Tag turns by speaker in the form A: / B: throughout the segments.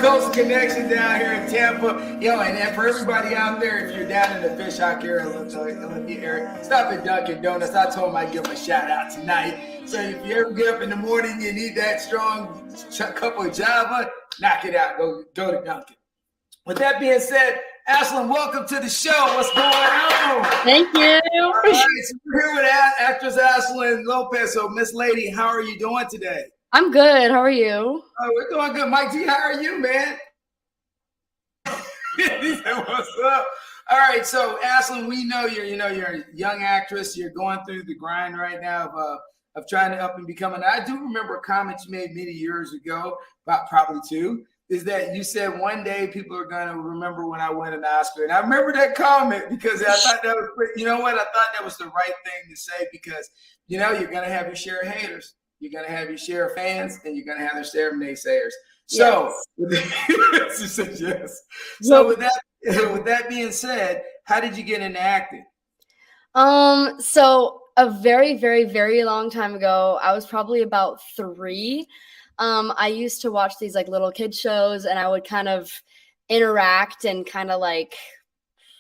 A: Coast connection down here in Tampa. Yo, and then for everybody out there, if you're down in the Fishhawk area, stop at Dunkin' Donuts. I told him I'd give him a shout out tonight. So if you ever get up in the morning, you need that strong cup of Java, knock it out. Go to Dunkin'. With that being said, Ashlyn, welcome to the show. What's going on?
B: Thank you.
A: All right, so we're here with Actress Ashlyn Lopez. So, Miss Lady, how are you doing today?
B: I'm good. How are you?
A: Oh, we're doing good. Mike G, how are you, man? He said, what's up? All right, so Ashlyn, we know you're a young actress. You're going through the grind right now of trying to up and become. And I do remember a comment you made many years ago, about probably two. Is that you said one day people are going to remember when I win an Oscar. And I remember that comment because I thought that was pretty, you know what? I thought that was the right thing to say because, you're going to have your share of haters. You're going to have your share of fans and you're going to have your share of naysayers. So, yes. So with that being said, how did you get into acting?
B: So a very, very, very long time ago, I was probably about 3. I used to watch these like little kid shows and I would kind of interact and kind of like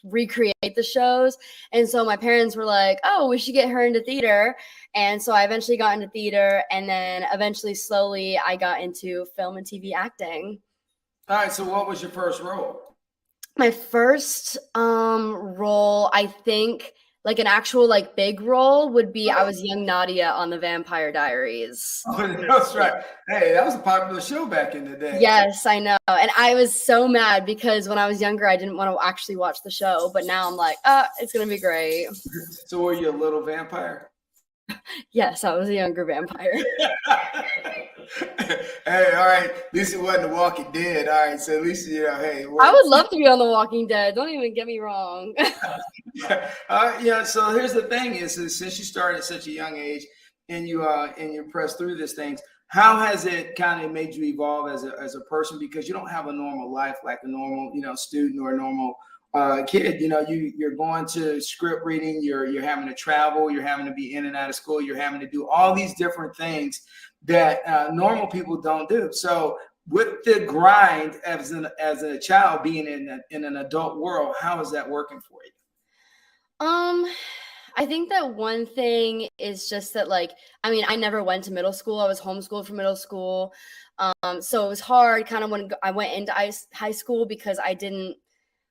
B: recreate the shows. And so my parents were like, oh, we should get her into theater. And so I eventually got into theater and then eventually slowly I got into film and TV acting.
A: All right. So what was your first role?
B: My first role, I think, like an actual like big role would be I was Young Nadia on the Vampire Diaries.
A: Oh, that's right. Hey, that was a popular show back in the day.
B: Yes, I know. And I was so mad because when I was younger, I didn't want to actually watch the show. But now I'm like, it's going to be great.
A: So were you a little vampire?
B: Yes, I was a younger vampire.
A: Hey, all right. At least it wasn't The Walking Dead. All right. So at least, hey.
B: I would love to be on The Walking Dead. Don't even get me wrong.
A: So here's the thing is since you started at such a young age and you pressed through these things, how has it kind of made you evolve as a person? Because you don't have a normal life like a normal, student or a normal kid. You're going to script reading, you're having to travel, you're having to be in and out of school, you're having to do all these different things that normal people don't do. So with the grind as a child being in an adult world, how is that working for you?
B: I think that one thing is just that, I never went to middle school. I was homeschooled for middle school. So it was hard kind of when I went into high school because I didn't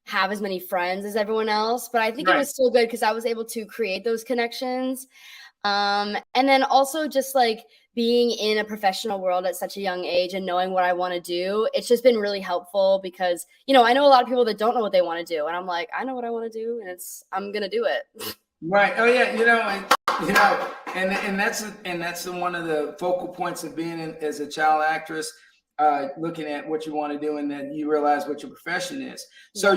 B: have as many friends as everyone else, but I think It was still good because I was able to create those connections. And then also just like being in a professional world at such a young age and knowing what I want to do, it's just been really helpful because, I know a lot of people that don't know what they want to do. And I'm like, I know what I want to do and I'm going to do it.
A: Right. Oh yeah. And that's one of the focal points of being as a child actress, looking at what you want to do and then you realize what your profession is. So,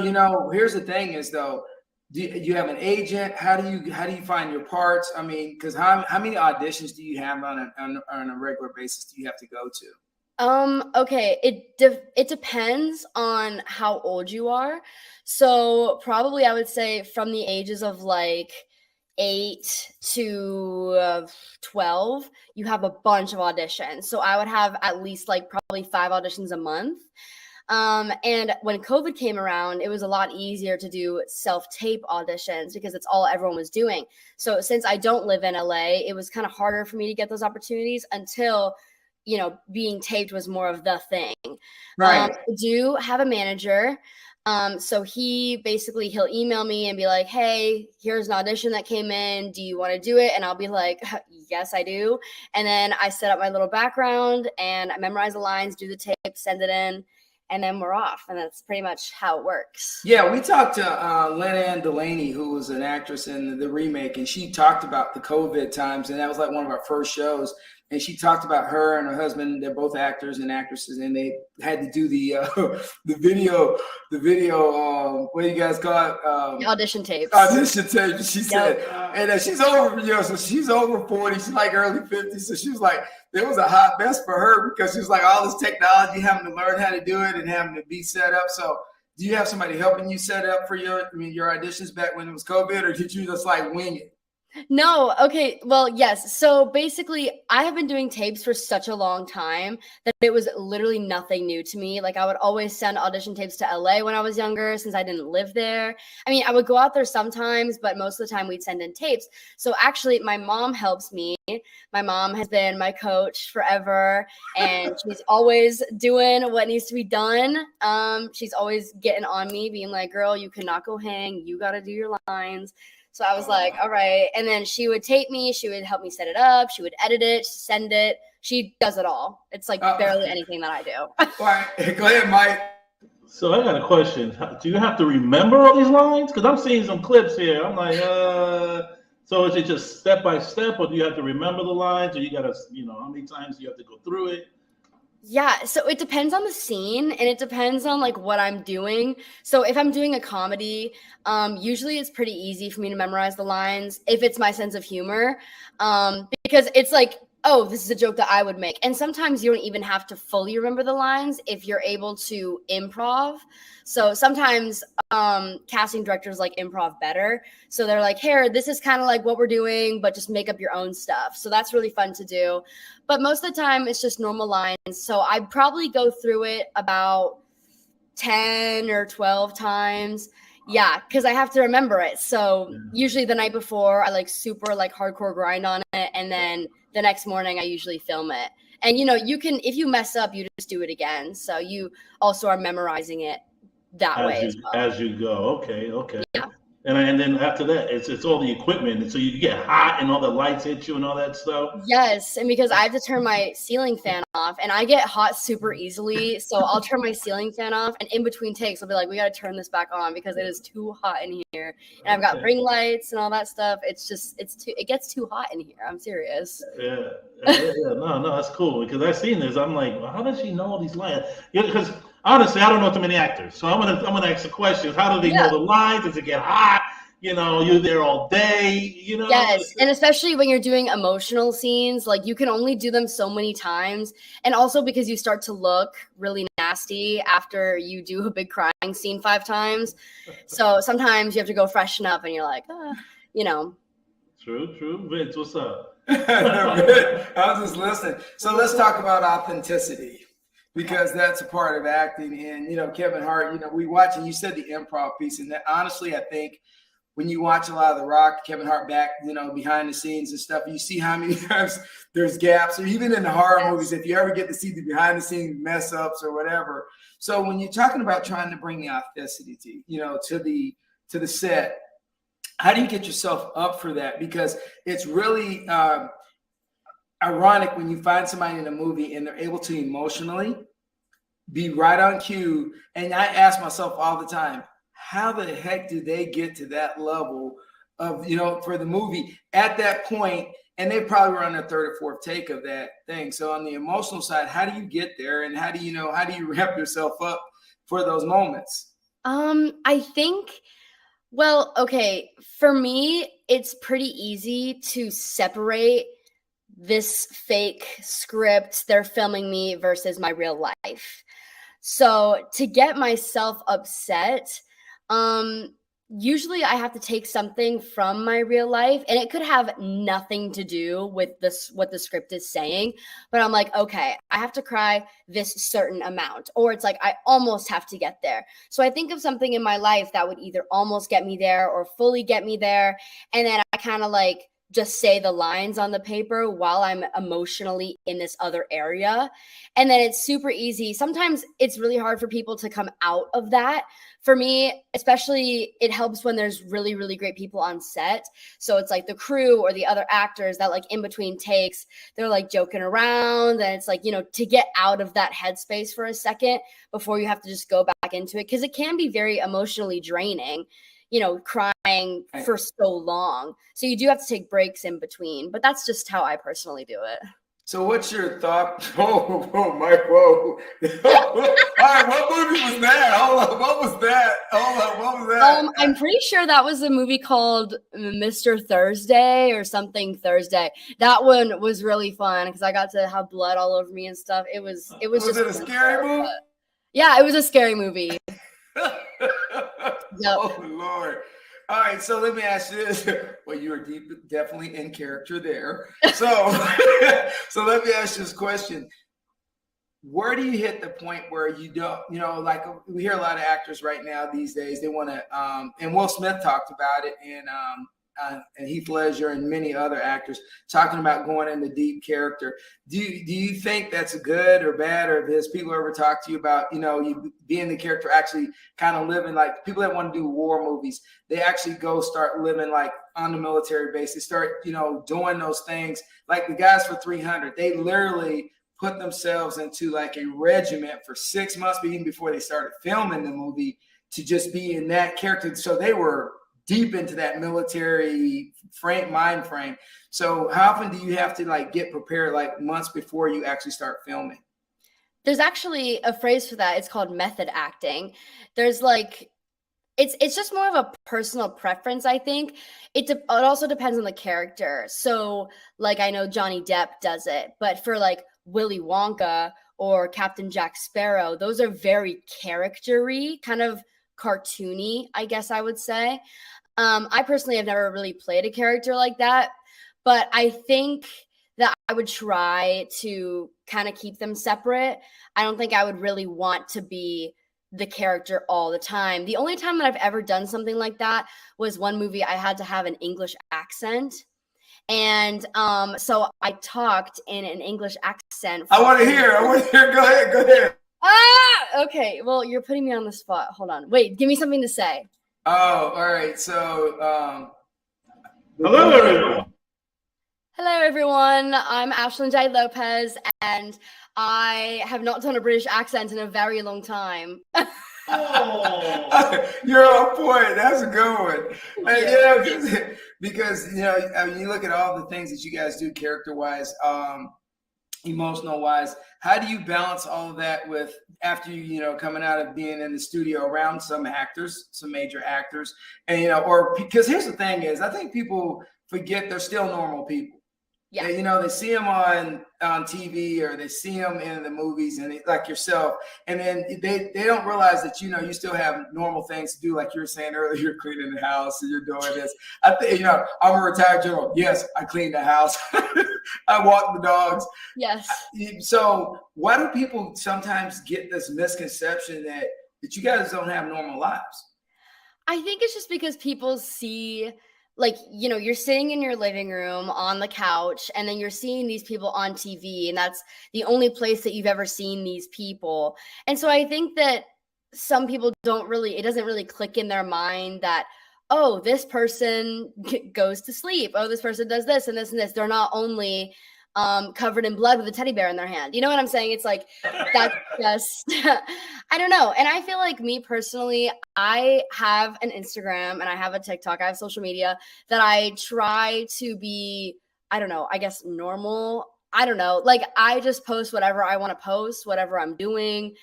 A: here's the thing is though, do you have an agent? How do you find your parts? I mean, because how many auditions do you have on a regular basis do you have to go to?
B: Okay. It depends on how old you are. So probably I would say from the ages of like 8 to 12, you have a bunch of auditions. So I would have at least like probably 5 auditions a month. And when COVID came around, it was a lot easier to do self-tape auditions because it's all everyone was doing. So since I don't live in LA, it was kind of harder for me to get those opportunities until, being taped was more of the thing.
A: Right.
B: I do have a manager. So he'll email me and be like, hey, here's an audition that came in. Do you want to do it? And I'll be like, yes, I do. And then I set up my little background and I memorize the lines, do the tape, send it in. And then we're off. And that's pretty much how it works.
A: Yeah, we talked to Lena Delaney, who was an actress in the remake, and she talked about the COVID times. And that was like one of our first shows. And she talked about her and her husband. They're both actors and actresses, and they had to do the video. What do you guys call it?
B: The audition tapes.
A: Audition tapes. She said, and she's over. So she's over 40. She's like early 50s. So she was like, there was a hot mess for her because she was like all this technology, having to learn how to do it and having to be set up. So, do you have somebody helping you set up for your auditions back when it was COVID, or did you just like wing it?
B: No, okay. Well, yes. So basically, I have been doing tapes for such a long time that it was literally nothing new to me. Like, I would always send audition tapes to LA when I was younger, since I didn't live there. I mean, I would go out there sometimes, but most of the time we'd send in tapes. So actually, my mom helps me. My mom has been my coach forever, and she's always doing what needs to be done. She's always getting on me, being like, "Girl, you cannot go hang. You got to do your lines." So I was like, all right. And then she would tape me. She would help me set it up. She would edit it, send it. She does it all. It's like barely anything that I do.
A: All right. Go ahead, Mike.
C: So I got a question. Do you have to remember all these lines? Because I'm seeing some clips here. I'm like, so is it just step by step, or do you have to remember the lines, or you got to, how many times do you have to go through it?
B: Yeah, so it depends on the scene, and it depends on like what I'm doing. So if I'm doing a comedy, usually it's pretty easy for me to memorize the lines if it's my sense of humor, because it's like, oh, this is a joke that I would make. And sometimes you don't even have to fully remember the lines if you're able to improv. So sometimes casting directors like improv better. So they're like, here, this is kind of like what we're doing, but just make up your own stuff. So that's really fun to do. But most of the time it's just normal lines. So I probably go through it about 10 or 12 times. Yeah, because I have to remember it. So usually the night before I like super like hardcore grind on it. And then the next morning I usually film it. And you can, if you mess up, you just do it again. So you also are memorizing it that way as well.
C: As you go. Okay.
B: Yeah.
C: And then after that, it's all the equipment, and so you get hot, and all the lights hit you, and all that stuff.
B: Yes, and because I have to turn my ceiling fan off, and I get hot super easily, so I'll turn my ceiling fan off, and in between takes, I'll be like, "We got to turn this back on because it is too hot in here." And I've got ring lights and all that stuff. It gets too hot in here. I'm serious.
C: Yeah. No, that's cool because I've seen this. I'm like, well, how does she know all these lines? Yeah, because honestly, I don't know too many actors, so I'm gonna ask the questions. How do they know the lines? Does it get hot? You're there all day.
B: Yes, and especially when you're doing emotional scenes, like you can only do them so many times, and also because you start to look really nasty after you do a big crying scene 5 times. So sometimes you have to go freshen up, and you're like,
C: True. Vince, what's up?
A: I was just listening. So let's talk about authenticity, because that's a part of acting. And, Kevin Hart, we watch, and you said the improv piece. And that, honestly, I think when you watch a lot of The Rock, Kevin Hart back, behind the scenes and stuff, you see how many times there's gaps, or even in the horror movies, if you ever get to see the behind the scenes mess ups or whatever. So when you're talking about trying to bring the authenticity, to the set, how do you get yourself up for that? Because it's really ironic when you find somebody in a movie and they're able to emotionally be right on cue. And I ask myself all the time, how the heck do they get to that level of, for the movie at that point? And they probably were on their 3rd or 4th take of that thing. So on the emotional side, how do you get there? And how do you wrap yourself up for those moments?
B: I think, well, okay, for me, it's pretty easy to separate this fake script they're filming me versus my real life. So to get myself upset, usually I have to take something from my real life, and it could have nothing to do with what the script is saying, but I'm like, okay, I have to cry this certain amount, or it's like I almost have to get there. So I think of something in my life that would either almost get me there or fully get me there, and then I kind of like just say the lines on the paper while I'm emotionally in this other area. And then it's super easy. Sometimes it's really hard for people to come out of that. For me, especially, it helps when there's really, really great people on set. So it's like the crew or the other actors that like in between takes, they're like joking around. And it's like, to get out of that headspace for a second before you have to just go back into it. Because it can be very emotionally draining, crying for so long. So you do have to take breaks in between, but that's just how I personally do it.
A: So what's your thought? Mike, whoa. All right, what movie was that? Hold on, what was that?
B: I'm pretty sure that was a movie called Mr. Thursday or something Thursday. That one was really fun because I got to have blood all over me and stuff. It was just
A: it a scary movie?
B: Yeah, it was a scary movie. Yep.
A: Oh Lord. All right, so let me ask you this. Well, you were definitely in character there. So, so let me ask you this question. Where do you hit the point where you don't, like we hear a lot of actors right now these days, they want to, and Will Smith talked about it, and Heath Ledger and many other actors talking about going into deep character. Do you think that's good or bad, or has people ever talked to you about, you being the character, actually kind of living like people that want to do war movies, they actually go start living like on the military base, they start, doing those things like the guys for 300, they literally put themselves into like a regiment for 6 months, even before they started filming the movie, to just be in that character. So they were deep into that military mind frame. So how often do you have to like get prepared, like months before you actually start filming?
B: There's actually a phrase for that. It's called method acting. There's like, it's just more of a personal preference, I think. It also depends on the character. So like, I know Johnny Depp does it, but for like Willy Wonka or Captain Jack Sparrow, those are very character-y, kind of cartoony, I guess I would say. I personally have never really played a character like that, but I think that I would try to kind of keep them separate. I don't think I would really want to be the character all the time. The only time that I've ever done something like that was one movie I had to have an English accent. And so I talked in an English accent.
A: I want to hear. Go ahead.
B: Okay. Well, you're putting me on the spot. Hold on. Wait, give me something to say.
A: Oh, all right. So,
C: hello, everyone.
B: Hello, everyone. I'm Ashlyn Jade Lopez, and I have not done a British accent in a very long time.
C: Oh.
A: You're on point. That's a good one. Yeah. Because you look at all the things that you guys do character-wise, emotional-wise. How do you balance all of that with after coming out of being in the studio around some actors, some major actors, and or because here's the thing is, I think people forget they're still normal people. Yeah, they see them on TV or they see them in the movies, and like yourself, and then they don't realize that you still have normal things to do, like you were saying earlier. You're cleaning the house and you're doing this. I think I'm a retired general. Yes, I clean the house. I walk the dogs.
B: Yes.
A: So why do people sometimes get this misconception that you guys don't have normal lives?
B: I think it's just because people see, like, you're sitting in your living room on the couch, and then you're seeing these people on TV, and that's the only place that you've ever seen these people. And so I think that some people it doesn't really click in their mind that, oh, this person goes to sleep. Oh, this person does this and this and this. They're not only covered in blood with a teddy bear in their hand. You know what I'm saying? It's like, that's just, I don't know. And I feel like me personally, I have an Instagram and I have a TikTok. I have social media that I try to be, I don't know, I guess normal. I don't know. Like, I just post whatever I want to post, whatever I'm doing.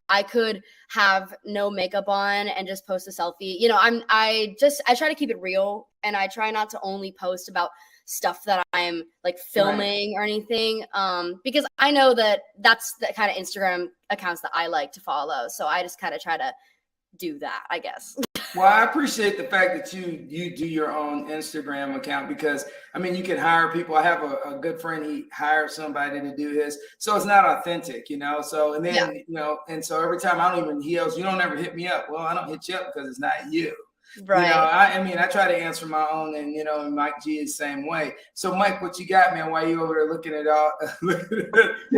B: I could have no makeup on and just post a selfie. I try to keep it real, and I try not to only post about stuff that I'm like filming or anything, because I know that that's the kind of Instagram accounts that I like to follow. So I just kind of try to do that, I guess.
A: Well, I appreciate the fact that you do your own Instagram account, because you can hire people. I have a good friend, he hired somebody to do his, so it's not authentic, so, and then and so every time he goes, you don't ever hit me up. Well, I don't hit you up because it's not you.
B: Right.
A: I try to answer my own, and and Mike G is the same way. So Mike, what you got, man? Why you over there looking at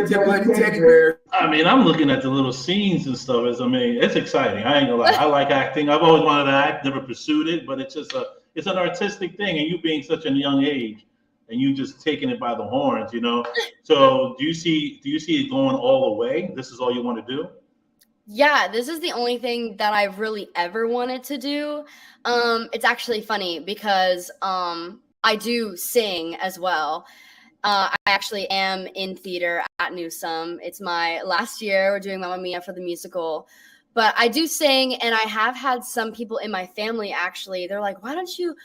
A: your bloody teddy bear?
C: I'm looking at the little scenes and stuff. It's exciting. I ain't gonna lie. I like acting. I've always wanted to act, never pursued it, but it's just it's an artistic thing, and you being such a young age, and you just taking it by the horns, So do you see it going all the way? This is all you want to do?
B: Yeah, this is the only thing that I've really ever wanted to do. It's actually funny because I do sing as well. I actually am in theater at Newsome. It's my last year. We're doing Mamma Mia for the musical. But I do sing, and I have had some people in my family, actually, they're like, why don't you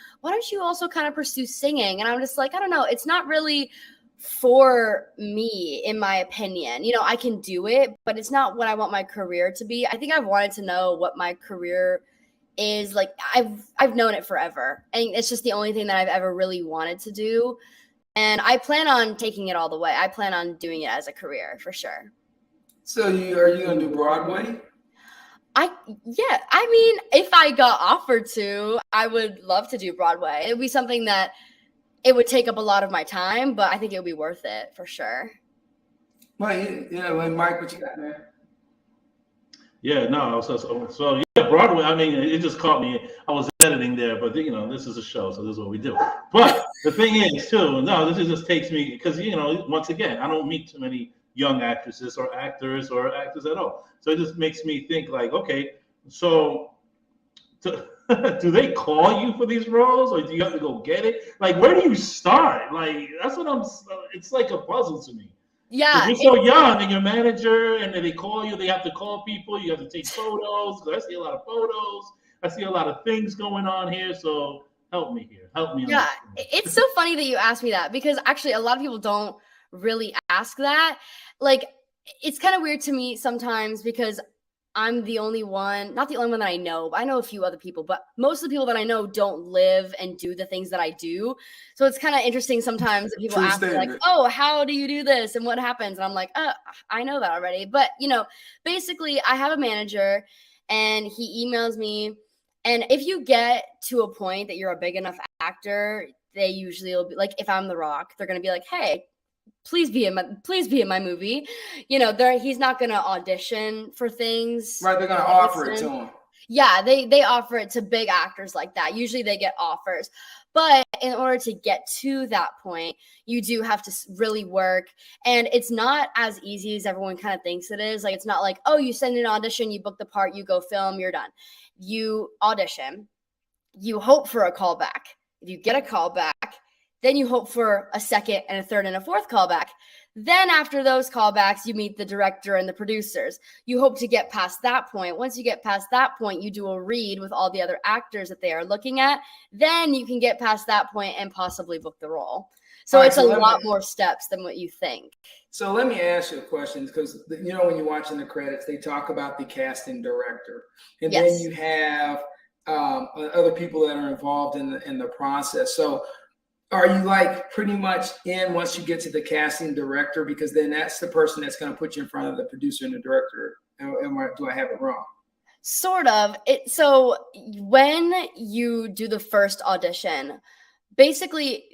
B: also kind of pursue singing? And I'm just like, I don't know. It's not really for me, in my opinion. I can do it, but it's not what I want my career to be. I think I've wanted to know what my career is like I've known it forever, and it's just the only thing that I've ever really wanted to do. And I plan on taking it all the way. I plan on doing it as a career for sure.
A: So are you gonna do Broadway?
B: I mean, if I got offered to, I would love to do Broadway. It would be something that it would take up a lot of my time, but I think it would be worth it for sure.
A: Well, yeah, Mike, what you got there?
C: Yeah, no, so yeah, Broadway. I mean, it just caught me. I was editing there, but this is a show, so this is what we do. But the thing is, too, no, this just takes me because once again, I don't meet too many young actresses or actors at all. So it just makes me think like, okay, so do they call you for these roles, or do you have to go get it? Like, where do you start? Like, that's what it's like a puzzle to me.
B: Yeah,
C: you're so young, and your manager, and then they call you. They have to call people. You have to take photos. I see a lot of photos. I see a lot of things going on here. So help me here. Help me.
B: Yeah, it's so funny that you asked me that, because actually a lot of people don't really ask that. Like, it's kind of weird to me sometimes because I'm the only one, not the only one that I know, but I know a few other people, but most of the people that I know don't live and do the things that I do. So it's kind of interesting sometimes that people ask me like, oh, how do you do this? And what happens? And I'm like, I know that already. But, basically I have a manager and he emails me. And if you get to a point that you're a big enough actor, they usually will be like, if I'm The Rock, they're going to be like, hey, please be in my movie. He's not going to audition for things.
A: Right, they're going to offer it to him.
B: Yeah, they offer it to big actors like that. Usually they get offers. But in order to get to that point, you do have to really work. And it's not as easy as everyone kind of thinks it is. Like, it's not like, oh, you send an audition, you book the part, you go film, you're done. You audition. You hope for a callback. If you get a callback, then you hope for a second and a third and a fourth callback. Then after those callbacks, you meet the director and the producers. You hope to get past that point. Once you get past that point, you do a read with all the other actors that they are looking at. Then you can get past that point and possibly book the role. So it's a lot more steps than what you think.
A: So let me ask you a question, because when you're watching the credits, they talk about the casting director. And then you have other people that are involved in the process. So are you like pretty much in once you get to the casting director, because then that's the person that's going to put you in front of the producer and the director? Do I have it wrong?
B: Sort of. So when you do the first audition, basically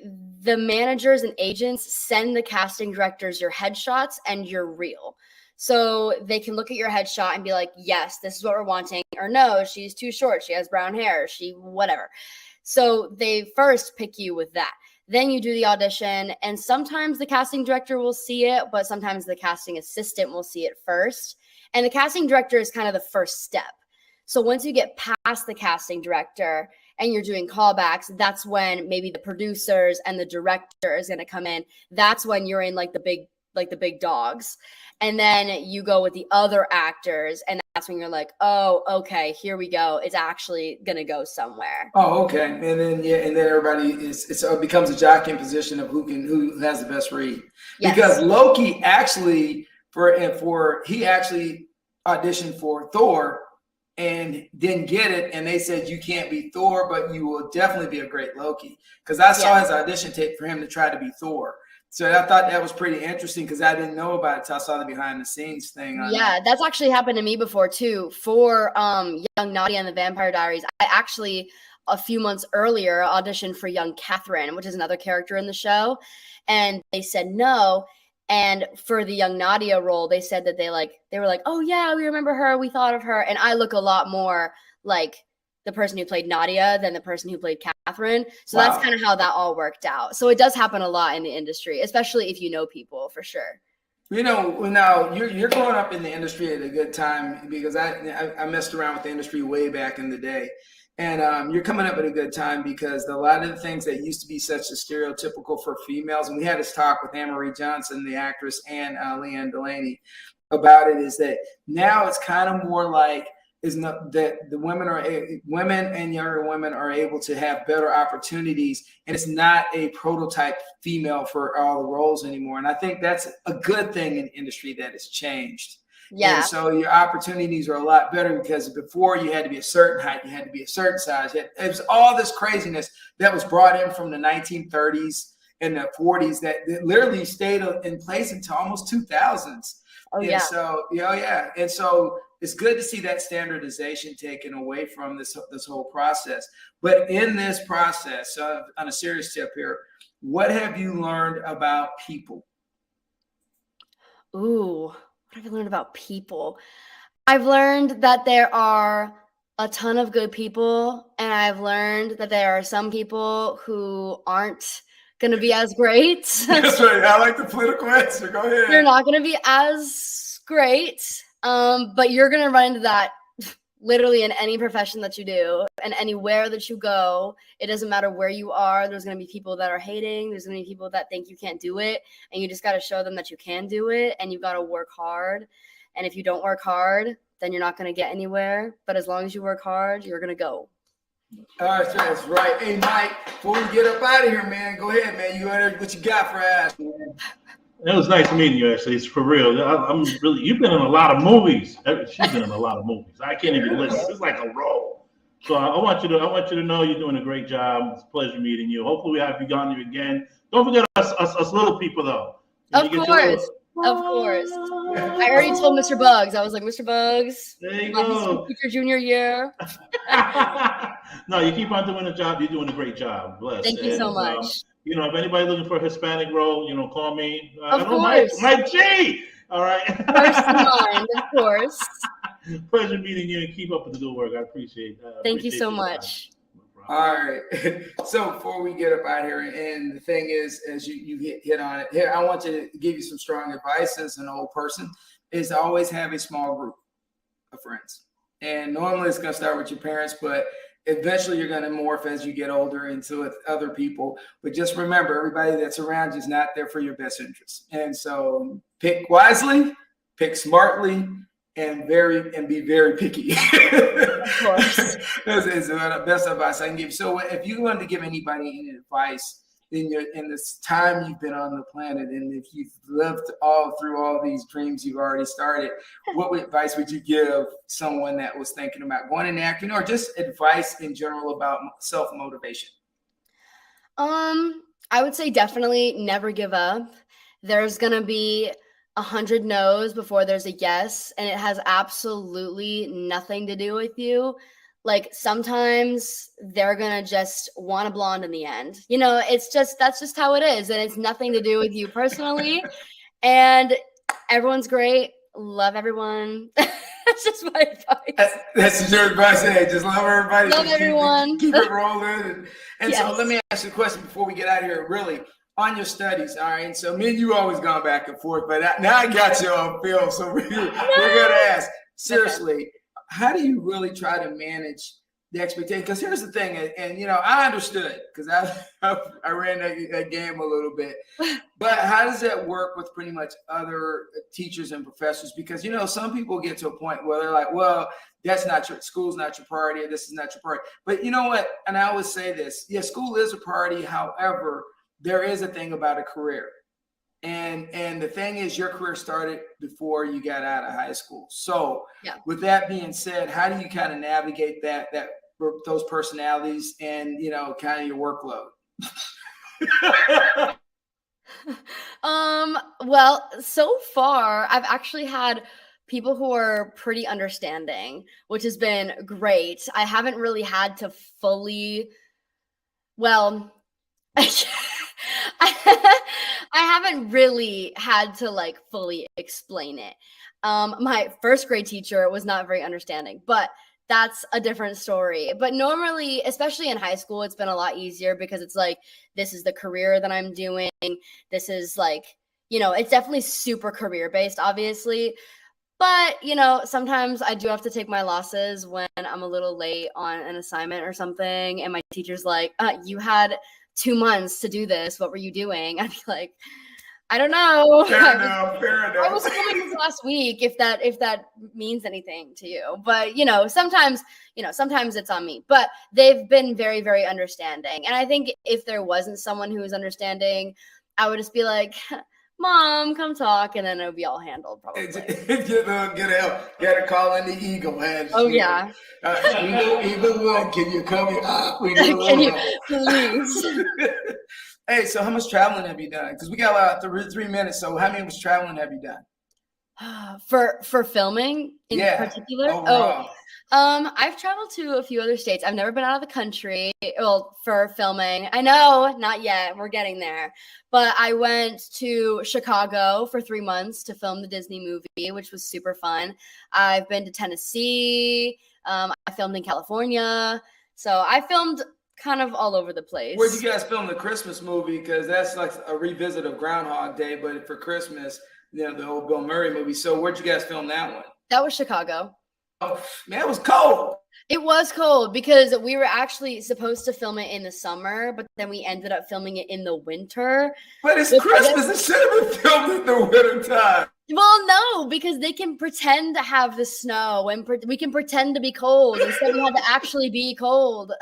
B: the managers and agents send the casting directors your headshots and your reel. So they can look at your headshot and be like, yes, this is what we're wanting, or no, she's too short, she has brown hair, whatever. So they first pick you with that. Then you do the audition, and sometimes the casting director will see it, but sometimes the casting assistant will see it first. And the casting director is kind of the first step. So once you get past the casting director and you're doing callbacks, that's when maybe the producers and the director is going to come in. That's when you're in like the big dogs. And then you go with the other actors, and that's when you're like, oh, okay, here we go. It's actually going to go somewhere.
A: Oh, okay. And then everybody it becomes a jockeying position of who has the best read. Yes. Because Loki actually he actually auditioned for Thor and didn't get it, and they said you can't be Thor, but you will definitely be a great Loki. Because I saw his audition tape for him to try to be Thor. So I thought that was pretty interesting because I didn't know about it until I saw the behind the scenes thing.
B: That's actually happened to me before too. For Young Nadia and the Vampire Diaries, I actually a few months earlier auditioned for young Catherine, which is another character in the show, and they said no. And for the Young Nadia role, they said that they were like, oh yeah, we remember her, we thought of her, and I look a lot more like the person who played Nadia than the person who played Catherine. So That's kind of how that all worked out. So it does happen a lot in the industry, especially if you know people, for sure.
A: Now you're growing up in the industry at a good time, because I messed around with the industry way back in the day. And you're coming up at a good time, because a lot of the things that used to be such a stereotypical for females, and we had this talk with Anne-Marie Johnson, the actress, and Leanne Delaney about it, is that now it's kind of more like, is not that the women and younger women are able to have better opportunities, and it's not a prototype female for all the roles anymore. And I think that's a good thing in industry that has changed.
B: Yeah.
A: And so your opportunities are a lot better because before you had to be a certain height, you had to be a certain size. It was all this craziness that was brought in from the 1930s and the 40s that literally stayed in place until almost 2000s.
B: Oh,
A: and
B: yeah.
A: So, yeah. And so it's good to see that standardization taken away from this whole process. But in this process, on a serious tip here, what have you learned about people?
B: Ooh, what have I learned about people? I've learned that there are a ton of good people, and I've learned that there are some people who aren't going to be as great.
A: That's right. I like the political answer. Go ahead.
B: They're not going to be as great, but you're going to run into that literally in any profession that you do and anywhere that you go. It doesn't matter where you are. There's going to be people that are hating. There's going to be people that think you can't do it, and you just got to show them that you can do it, and you got to work hard. And if you don't work hard, then you're not going to get anywhere. But as long as you work hard, you're going to go.
A: All right, that's right. Hey, Mike, before we get up out of here, man, go ahead, man. You got what you got for us, man?
C: It was nice meeting you, actually. It's for real. I'm really. You've been in a lot of movies. She's been in a lot of movies. I can't even listen. It's like a role. So I want you to know you're doing a great job. It's a pleasure meeting you. Hopefully we have you on here again. Don't forget us little people though.
B: Of course. Of course. I already told Mr. Bugs. I was like, Mr. Bugs,
C: there you go.
B: Teacher junior year.
C: No, you keep on doing the job. You're doing a great job. Bless.
B: Thank you so much.
C: If anybody looking for a Hispanic role, call me.
B: Of course.
C: Mike G. All right.
B: First in mind, of course.
C: Pleasure meeting you, and keep up with the good work. I appreciate it.
B: Thank you so much.
A: All right. So before we get up out here, and the thing is, as you hit on it here, I want to give you some strong advice as an old person, is to always have a small group of friends. And normally it's going to start with your parents, but eventually you're going to morph as you get older into other people. But just remember, everybody that's around you is not there for your best interest. And so pick wisely, pick smartly, and be very picky.
B: Of course.
A: That's the best advice I can give. So if you wanted to give anybody any advice in this time you've been on the planet, and if you've lived through all these dreams you've already started, what advice would you give someone that was thinking about going into acting, or just advice in general about self-motivation?
B: I would say definitely never give up. There's going to be 100 no's before there's a yes, and it has absolutely nothing to do with you. Like, sometimes they're gonna just want a blonde in the end. That's just how it is, and it's nothing to do with you personally. And everyone's great. Love everyone. That's just my advice.
A: That's your advice. Hey, just love everybody.
B: Love everyone.
A: Keep it rolling. And
B: Yes.
A: So let me ask you a question before we get out of here. Really, on your studies, all right? So me and you always gone back and forth, but now I got you on film. So we're going to ask, seriously, how do you really try to manage the expectation? Because here's the thing, and I understood because I ran that game a little bit. But how does that work with pretty much other teachers and professors? Because some people get to a point where they're like, well, that's not your school's not your priority, or this is not your priority. But you know what? And I always say this: yeah, school is a priority. However, there is a thing about a career. And the thing is, your career started before you got out of high school. So with that being said, how do you kind of navigate those personalities and, kind of your workload?
B: Well, so far I've actually had people who are pretty understanding, which has been great. I haven't really had to fully, I haven't really had to fully explain it. My first grade teacher was not very understanding, but that's a different story. But normally, especially in high school, it's been a lot easier because it's this is the career that I'm doing. This is it's definitely super career based, obviously. But, sometimes I do have to take my losses when I'm a little late on an assignment or something. And my teacher's like, you had 2 months to do this. What were you doing? I'd be like, I don't know.
A: Fair enough.
B: I was filming this last week, if that means anything to you. But, sometimes it's on me. But they've been very, very understanding. And I think if there wasn't someone who was understanding, I would just be like, Mom, come talk, and then it'll be all handled probably.
A: Gotta call in the Eagle.
B: Oh yeah.
A: Eagle One, can you come here?
B: Can you please?
A: Hey, so how much traveling have you done? Because we got 3 minutes. So how much traveling have you done?
B: For filming in particular?
A: Overall.
B: I've traveled to a few other states. I've never been out of the country. Well, for filming. I know, not yet. We're getting there. But I went to Chicago for 3 months to film the Disney movie, which was super fun. I've been to Tennessee. I filmed in California. So I filmed kind of all over the place.
A: Where'd you guys film the Christmas movie? Because that's like a revisit of Groundhog Day, but for Christmas, the old Bill Murray movie. So where'd you guys film that one?
B: That was Chicago.
A: Oh, man, it was cold.
B: It was cold because we were actually supposed to film it in the summer, but then we ended up filming it in the winter.
A: But it's Christmas. It should have been filmed in the winter time.
B: Well, no, because they can pretend to have the snow and we can pretend to be cold. Instead, we had to actually be cold.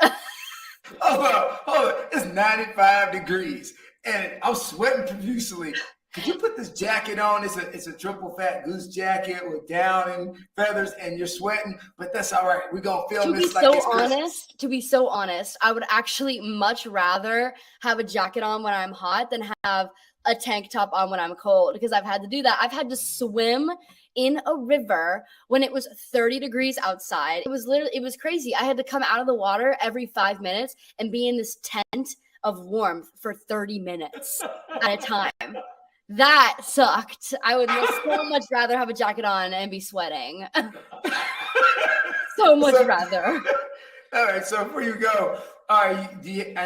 A: Hold on. It's 95 degrees, and I'm sweating profusely. Could you put this jacket on? It's a triple fat goose jacket with down and feathers, and you're sweating, but that's all right. We're gonna film this like it's Christmas.
B: To be so honest, I would actually much rather have a jacket on when I'm hot than have a tank top on when I'm cold, because I've had to do that. I've had to swim in a river when it was 30 degrees outside. It was crazy. I had to come out of the water every 5 minutes and be in this tent of warmth for 30 minutes at a time. That sucked. I would so much rather have a jacket on and be sweating. So much rather.
A: All right, so before you go, I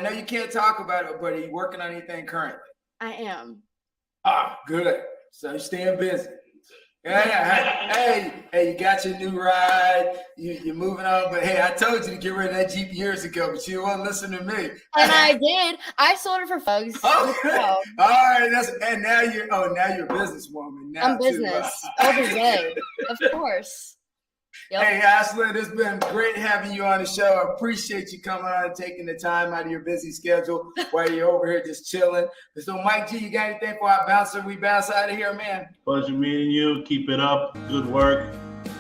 A: know you can't talk about it, but are you working on anything currently?
B: I am.
A: Good. So you're staying busy. Hey, you got your new ride. You're moving on, but hey, I told you to get rid of that Jeep years ago, but you won't listen to me.
B: And I did. I sold it for folks.
A: Okay. All right. And now you're a businesswoman. Now
B: I'm business every day, of course. Yep.
A: Hey, Ashlyn, it's been great having you on the show. I appreciate you coming on and taking the time out of your busy schedule while you're over here just chilling. So, Mike G, you got anything for our bouncer? We bounce out of here, man.
C: Pleasure meeting you. Keep it up. Good work.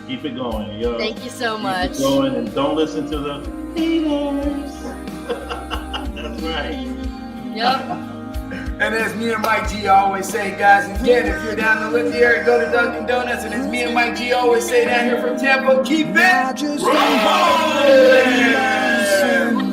C: Keep it going. Yo.
B: Thank you so much.
C: Keep it going, and don't listen to the haters. That's right.
B: Yep.
A: And as me and Mike G always say, guys, again, if you're down in the Lindsay area, go to Dunkin' Donuts. And as me and Mike G always say down here from Tampa, keep it rolling.